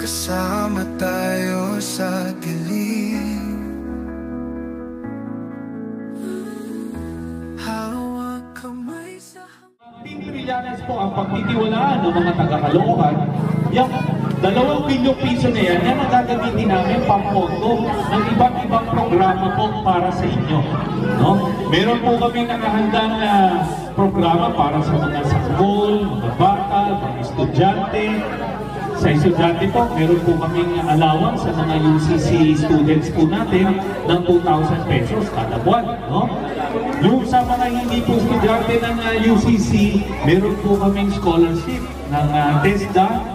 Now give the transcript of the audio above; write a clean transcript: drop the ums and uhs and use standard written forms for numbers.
Kasama tayo sa dilim. Hawak kamay sa Team Trillanes po ang pagtitiwalaan ng mga taga-Caloocan. Yung 2 bilyong piso na yan ang gagamitin namin pampondo ng iba't ibang programa po para sa inyo. No? Meron po kami nakahandang programa para sa mga sanggol, mga bata, mga estudyante. Sa estudyante po, meron po kaming allowance sa mga UCC students po natin ng 2,000 pesos kada buwan. No? Yung sa mga hindi po estudyante ng UCC, meron po kaming scholarship ng TESDA